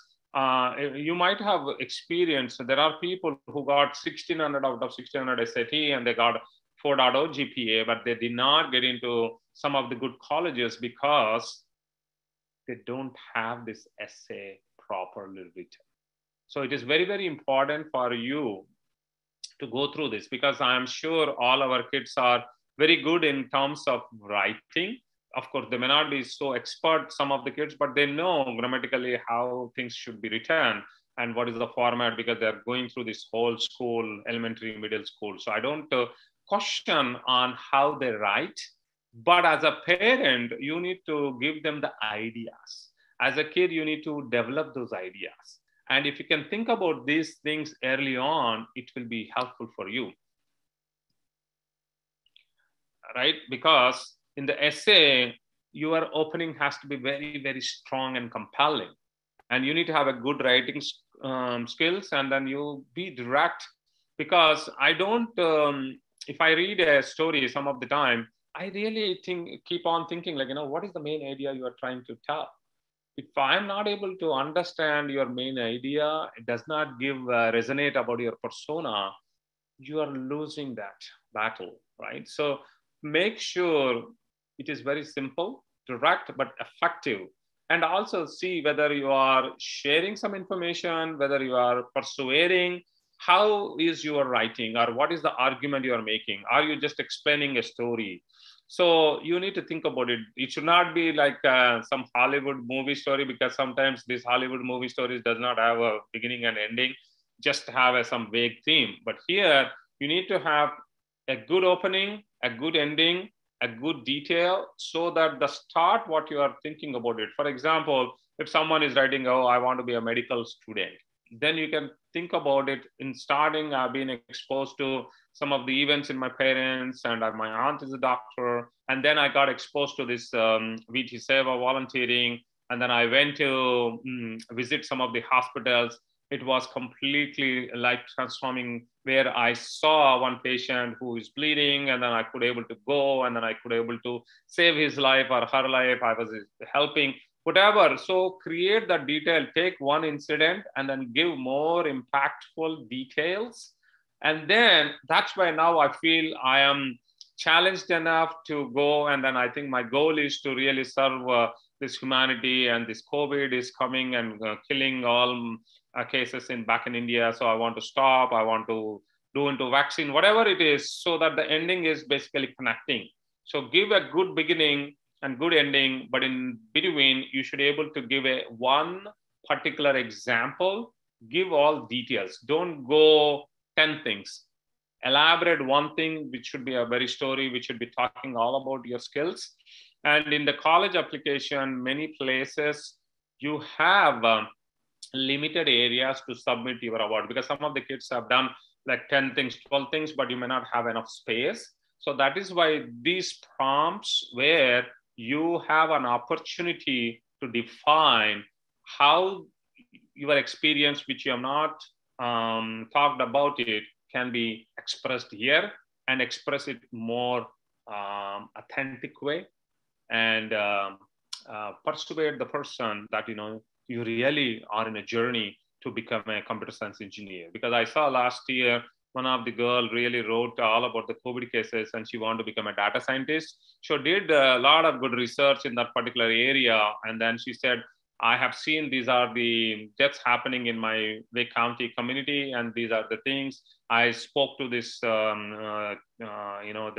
[SPEAKER 1] you might have experience. There are people who got 1600 out of 1600 SAT and they got 4.0 GPA, but they did not get into some of the good colleges because they don't have this essay properly written. So it is very, very important for you to go through this, because I'm sure all our kids are very good in terms of writing. Of course, they may not be so expert, some of the kids, but they know grammatically how things should be written and what is the format, because they're going through this whole school, elementary, middle school. So I don't question on how they write, but as a parent, you need to give them the ideas. As a kid, you need to develop those ideas. And if you can think about these things early on, it will be helpful for you, right? Because in the essay, your opening has to be very, very strong and compelling. And you need to have a good writing skills, and then you be direct. Because I don't, if I read a story some of the time, I really keep on thinking like, what is the main idea you are trying to tell? If I'm not able to understand your main idea, it does not resonate about your persona, you are losing that battle, right? So make sure it is very simple, direct, but effective. And also see whether you are sharing some information, whether you are persuading. How is your writing, or what is the argument you are making? Are you just explaining a story? So you need to think about it. It should not be like some Hollywood movie story, because sometimes these Hollywood movie stories does not have a beginning and ending, just have some vague theme. But here you need to have a good opening, a good ending, a good detail, so that the start what you are thinking about it. For example, if someone is writing, oh, I want to be a medical student, then you can think about it. In starting, I've been exposed to some of the events in my parents, and my aunt is a doctor. And then I got exposed to this VT Seva volunteering. And then I went to visit some of the hospitals. It was completely life transforming, where I saw one patient who is bleeding, and then I could able to go, and then I could able to save his life or her life. I was helping, whatever. So create the detail, take one incident and then give more impactful details. And then that's why now I feel I am challenged enough to go. And then I think my goal is to really serve this humanity, and this COVID is coming and killing all cases back in India. So I want to stop. I want to do into vaccine, whatever it is, so that the ending is basically connecting. So give a good beginning and good ending, but in between, you should be able to give one particular example, give all details. Don't go 10 things. Elaborate one thing, which should be a very story, which should be talking all about your skills. And in the college application, many places you have limited areas to submit your award, because some of the kids have done like 10 things, 12 things, but you may not have enough space. So that is why these prompts, where you have an opportunity to define how your experience, which you have not talked about it, can be expressed here, and express it more authentic way, and persuade the person that you really are in a journey to become a computer science engineer. Because I saw last year one of the girl really wrote all about the COVID cases, and she wanted to become a data scientist. She did a lot of good research in that particular area, and then she said, I have seen these are the deaths happening in my Wake County community, and these are the things. I spoke to this, the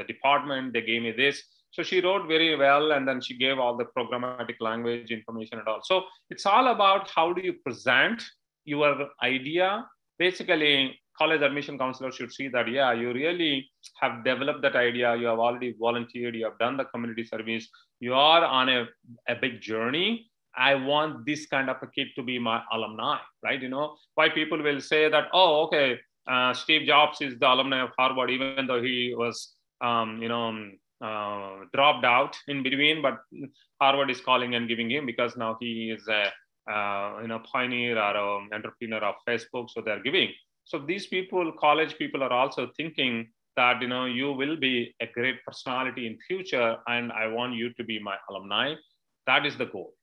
[SPEAKER 1] department, they gave me this. So she wrote very well, and then she gave all the programmatic language information and all. So it's all about how do you present your idea. Basically, college admission counselor should see that, yeah, you really have developed that idea. You have already volunteered. You have done the community service. You are on a big journey. I want this kind of a kid to be my alumni, right? Why people will say that, oh, okay, Steve Jobs is the alumni of Harvard, even though he was, dropped out in between, but Harvard is calling and giving him, because now he is a pioneer or entrepreneur of Facebook, so they're giving. So these people, college people, are also thinking that you will be a great personality in future, and I want you to be my alumni. That is the goal.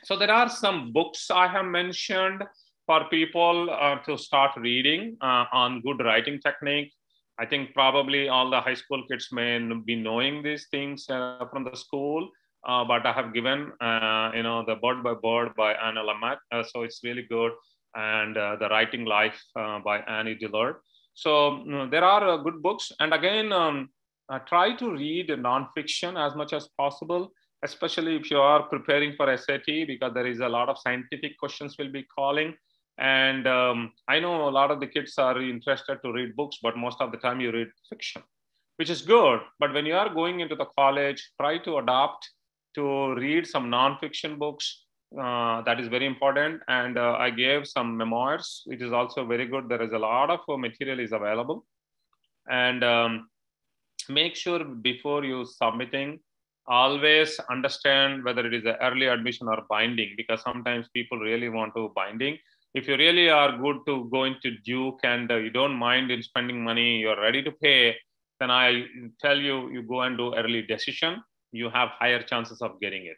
[SPEAKER 1] So there are some books I have mentioned for people to start reading on good writing technique. I think probably all the high school kids may be knowing these things from the school, but I have given, the Bird by Bird by Anna Lamott. So it's really good. and The Writing Life by Annie Dillard. So there are good books. And again, try to read nonfiction as much as possible, especially if you are preparing for SAT, because there is a lot of scientific questions will be calling. And I know a lot of the kids are interested to read books, but most of the time you read fiction, which is good. But when you are going into the college, try to adapt to read some nonfiction books. That is very important. And I gave some memoirs, which is also very good. There is a lot of material is available. And make sure before you submitting, always understand whether it is an early admission or binding, because sometimes people really want to binding. If you really are good to go into Duke and you don't mind in spending money, you're ready to pay, then I tell you, you go and do early decision. You have higher chances of getting it,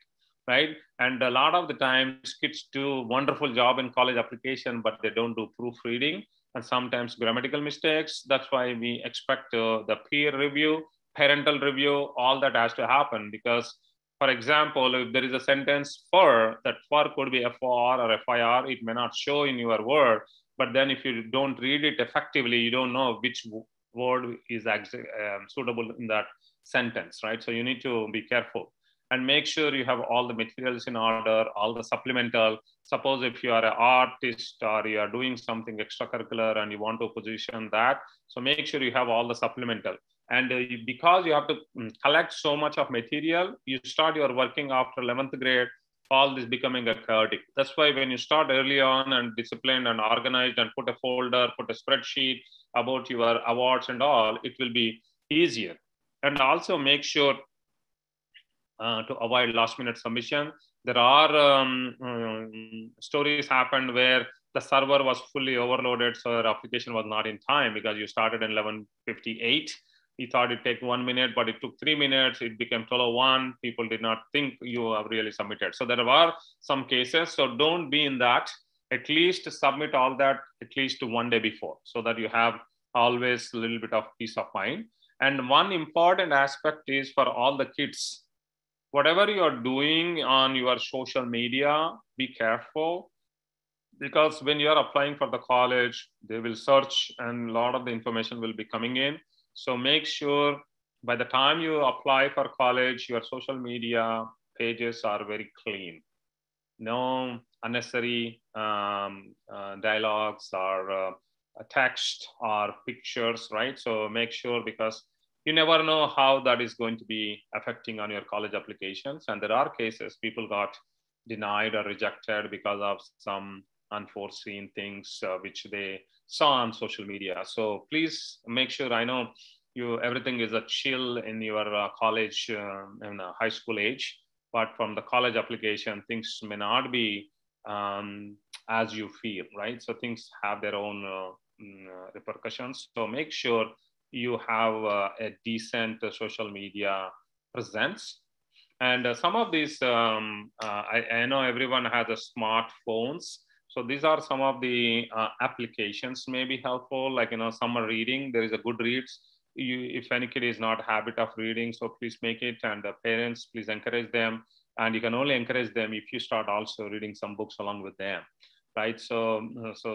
[SPEAKER 1] right? And a lot of the times kids do wonderful job in college application, but they don't do proofreading and sometimes grammatical mistakes. That's why we expect the peer review, parental review, all that has to happen. Because, for example, if there is a sentence for, that for could be FOR or FIR, it may not show in your word. But then if you don't read it effectively, you don't know which word is suitable in that sentence, right? So you need to be careful and make sure you have all the materials in order, all the supplemental. Suppose if you are an artist or you are doing something extracurricular and you want to position that, so make sure you have all the supplemental. And because you have to collect so much of material, you start your working after 11th grade, all this becoming a chaotic. That's why when you start early on and disciplined and organized and put a folder, put a spreadsheet about your awards and all, it will be easier. And also make sure to avoid last minute submission. There are stories happened where the server was fully overloaded, so your application was not in time because you started in 11:58. You thought it'd take 1 minute, but it took 3 minutes. It became 12:01. People did not think you have really submitted. So there are some cases. So don't be in that. At least submit all that at least 1 day before, so that you have always a little bit of peace of mind. And one important aspect is for all the kids, whatever you're doing on your social media, be careful, because when you're applying for the college, they will search and a lot of the information will be coming in. So make sure by the time you apply for college, your social media pages are very clean. No unnecessary dialogues or text or pictures, right? So make sure, because you never know how that is going to be affecting on your college applications. And there are cases people got denied or rejected because of some unforeseen things which they saw on social media. So please make sure, I know you everything is a chill in your college and high school age, but from the college application, things may not be as you feel, right? So things have their own repercussions. So make sure you have a decent social media presence. And some of these, I know everyone has a smartphones. So these are some of the applications may be helpful, like, summer reading. There is a Goodreads. If any kid is not habit of reading, so please make it. And the parents, please encourage them. And you can only encourage them if you start also reading some books along with them, right? So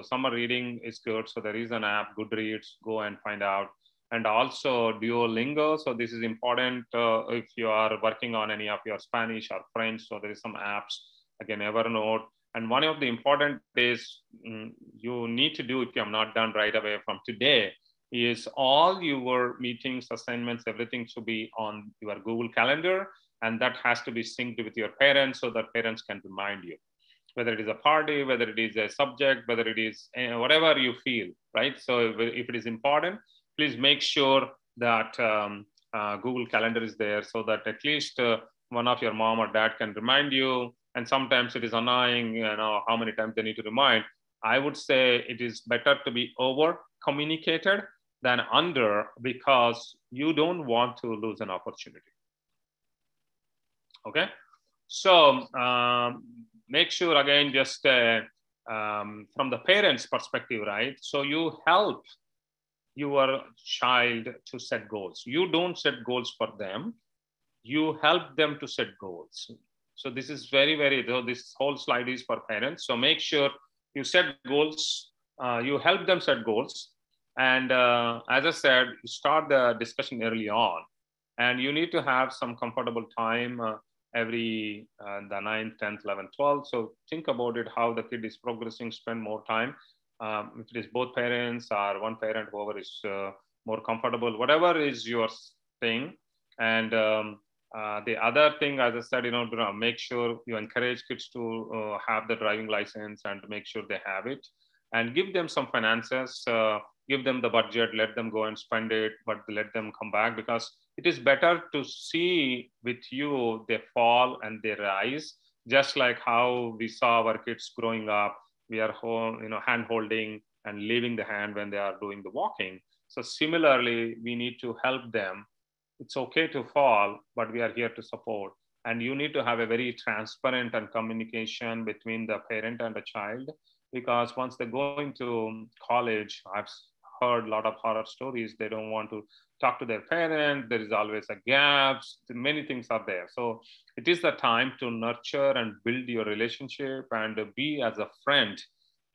[SPEAKER 1] summer reading is good. So there is an app, Goodreads, go and find out. And also Duolingo. So this is important if you are working on any of your Spanish or French. So there is some apps, again, Evernote. And one of the important is you need to do, if you have not done right away from today, is all your meetings, assignments, everything should be on your Google Calendar. And that has to be synced with your parents so that parents can remind you, whether it is a party, whether it is a subject, whether it is whatever you feel, right? So if it is important, please make sure that Google Calendar is there, so that at least one of your mom or dad can remind you. And sometimes it is annoying, how many times they need to remind. I would say it is better to be over communicated than under, because you don't want to lose an opportunity. Okay, so make sure, again, just from the parents' perspective, right? So you help your child to set goals. You don't set goals for them. You help them to set goals. So this is very, very, this whole slide is for parents. So make sure You set goals, you help them set goals. And as I said, you start the discussion early on. And you need to have some comfortable time every the 9th, 10th, 11th, 12th. So think about it, how the kid is progressing, spend more time. If it is both parents or one parent, whoever is more comfortable, whatever is your thing. And the other thing, as I said, make sure you encourage kids to have the driving license and make sure they have it, and give them some finances, give them the budget, let them go and spend it, but let them come back, because it is better to see with you they fall and they rise, just like how we saw our kids growing up. We are hand holding and leaving the hand when they are doing the walking. So similarly, we need to help them. It's okay to fall, but we are here to support. And you need to have a very transparent and communication between the parent and the child, because once they go into college, I've heard a lot of horror stories. They don't want to talk to their parent. There is always a gaps. Many things are there. So it is the time to nurture and build your relationship and be as a friend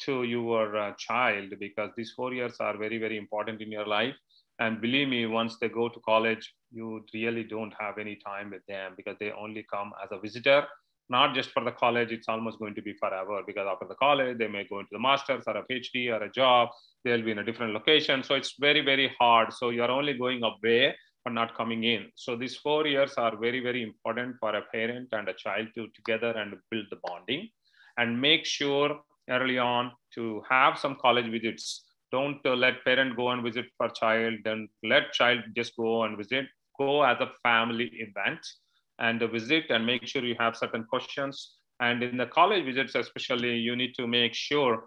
[SPEAKER 1] to your child, because these 4 years are very, very important in your life. And believe me, once they go to college, you really don't have any time with them, because they only come as a visitor, not just for the college. It's almost going to be forever, because after the college, they may go into the master's or a PhD or a job. They'll be in a different location. So it's very, very hard. So you're only going away but not coming in. So these 4 years are very, very important for a parent and a child to together and build the bonding, and make sure early on to have some college visits. Don't let parent go and visit for child, then let child just go and visit. Go as a family event and visit, and make sure you have certain questions. And in the college visits especially, you need to make sure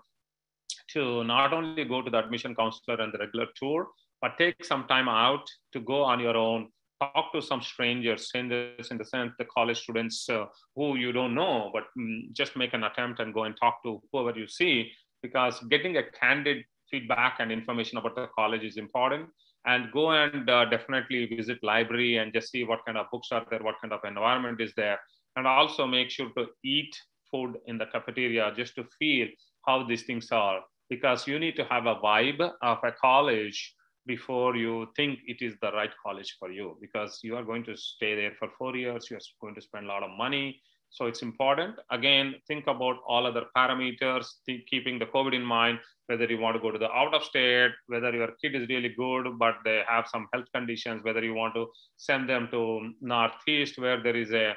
[SPEAKER 1] to not only go to the admission counselor and the regular tour, but take some time out to go on your own, talk to some strangers, in the sense the college students who you don't know, but just make an attempt and go and talk to whoever you see, because getting a candid feedback and information about the college is important. And go and definitely visit library and just see what kind of books are there, what kind of environment is there. And also make sure to eat food in the cafeteria just to feel how these things are, because you need to have a vibe of a college before you think it is the right college for you, because you are going to stay there for 4 years. You're going to spend a lot of money. So it's important. Again, think about all other parameters, keeping the COVID in mind, whether you want to go to the out of state, whether your kid is really good, but they have some health conditions, whether you want to send them to Northeast where there is a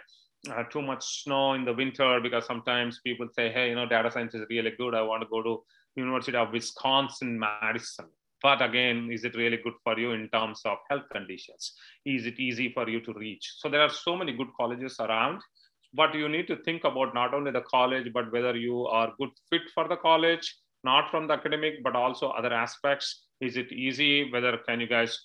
[SPEAKER 1] too much snow in the winter, because sometimes people say, hey, data science is really good. I want to go to University of Wisconsin, Madison. But again, is it really good for you in terms of health conditions? Is it easy for you to reach? So there are so many good colleges around, but you need to think about not only the college, but whether you are good fit for the college, not from the academic, but also other aspects. Is it easy? Whether can you guys,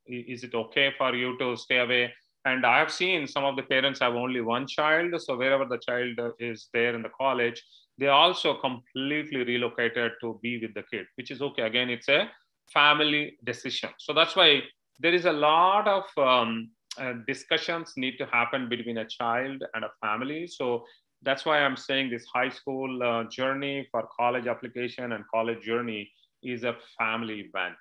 [SPEAKER 1] is it okay for you to stay away? And I have seen some of the parents have only one child. So wherever the child is there in the college, they also completely relocated to be with the kid, which is okay. Again, it's a family decision. So that's why there is a lot of discussions need to happen between a child and a family. So that's why I'm saying this high school journey for college application and college journey is a family event.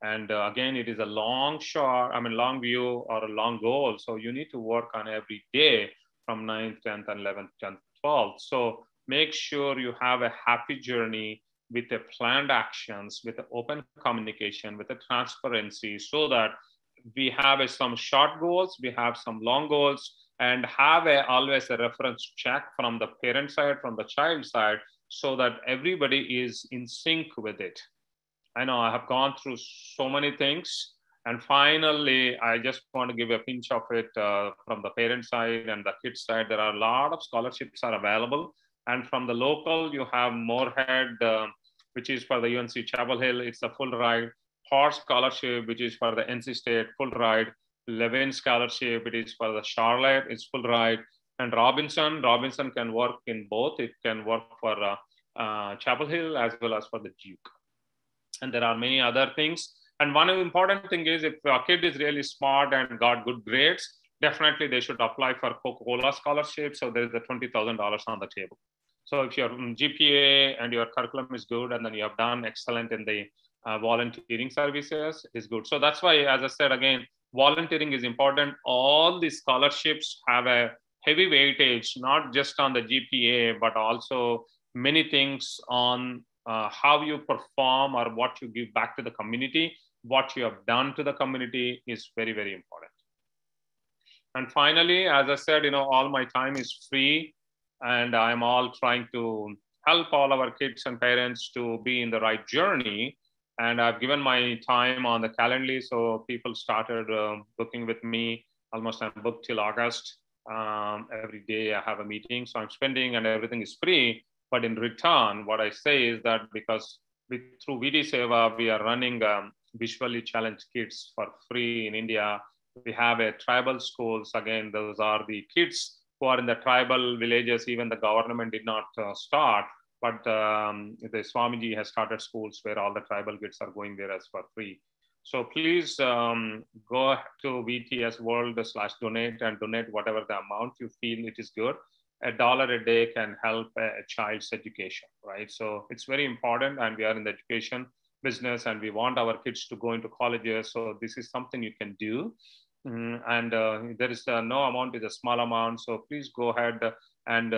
[SPEAKER 1] And again, it is a long long view or a long goal. So you need to work on every day from 9th, 10th, and 11th, 10th, 12th. So make sure you have a happy journey with a planned actions, with an open communication, with a transparency, so that we have some short goals, we have some long goals, and have always a reference check from the parent side, from the child side, so that everybody is in sync with it. I know I have gone through so many things. And finally, I just want to give a pinch of it from the parent side and the kid side. There are a lot of scholarships are available. And from the local, you have Moorhead, which is for the UNC Chapel Hill. It's a full ride. Hart Scholarship, which is for the NC State, full ride. Levin Scholarship, it is for the Charlotte, it's full ride. And Robinson can work in both. It can work for Chapel Hill as well as for the Duke. And there are many other things. And one important thing is, if a kid is really smart and got good grades, definitely they should apply for Coca-Cola scholarship. So there is a $20,000 on the table. So if your GPA and your curriculum is good, and then you have done excellent in the volunteering services, is good. So that's why, as I said again, volunteering is important. All the scholarships have a heavy weightage, not just on the GPA, but also many things on how you perform or what you give back to the community, what you have done to the community is very, very important. And finally, as I said, all my time is free, and I'm all trying to help all our kids and parents to be in the right journey. And I've given my time on the Calendly, so people started booking with me. Almost I'm booked till August. Every day I have a meeting, so I'm spending, and everything is free. But in return, what I say is that because through VD Seva, we are running visually challenged kids for free in India. We have a tribal schools. Again, those are the kids who are in the tribal villages. Even the government did not start, but the Swamiji has started schools where all the tribal kids are going there as for free. So please go to VTS World/donate and donate whatever the amount you feel it is good. $1 a day can help a child's education, right? So it's very important, and we are in the education business, and we want our kids to go into colleges. So this is something you can do. And there is no amount is a small amount. So please go ahead and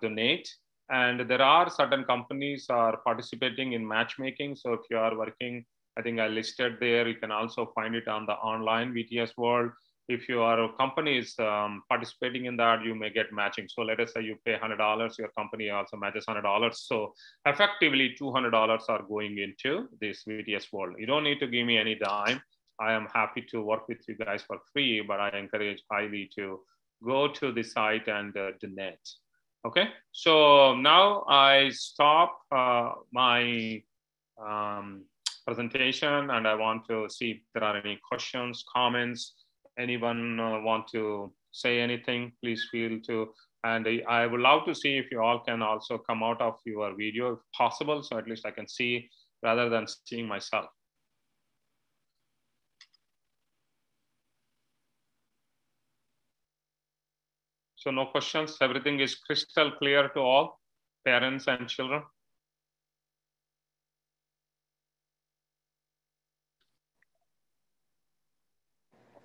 [SPEAKER 1] donate. And there are certain companies are participating in matchmaking. So if you are working, I think I listed there, you can also find it on the online VTS World. If your company is participating in that, you may get matching. So let us say you pay $100, your company also matches $100. So effectively $200 are going into this VTS World. You don't need to give me any dime. I am happy to work with you guys for free, but I encourage highly to go to the site and donate. Okay, so now I stop my presentation, and I want to see if there are any questions, comments. Anyone want to say anything, please feel to. And I would love to see if you all can also come out of your video if possible, so at least I can see rather than seeing myself. So no questions, everything is crystal clear to all parents and children.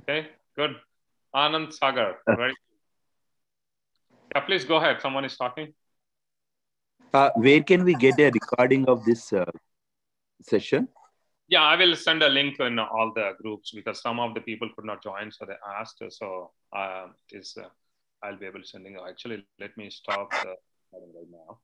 [SPEAKER 1] Okay, good. Anand Sagar, right? Yeah, please go ahead. Someone is talking.
[SPEAKER 2] Where can we get a recording of this session?
[SPEAKER 1] Yeah, I will send a link in all the groups because some of the people could not join, so they asked. So I'll be able to send it. Actually, let me stop the right now.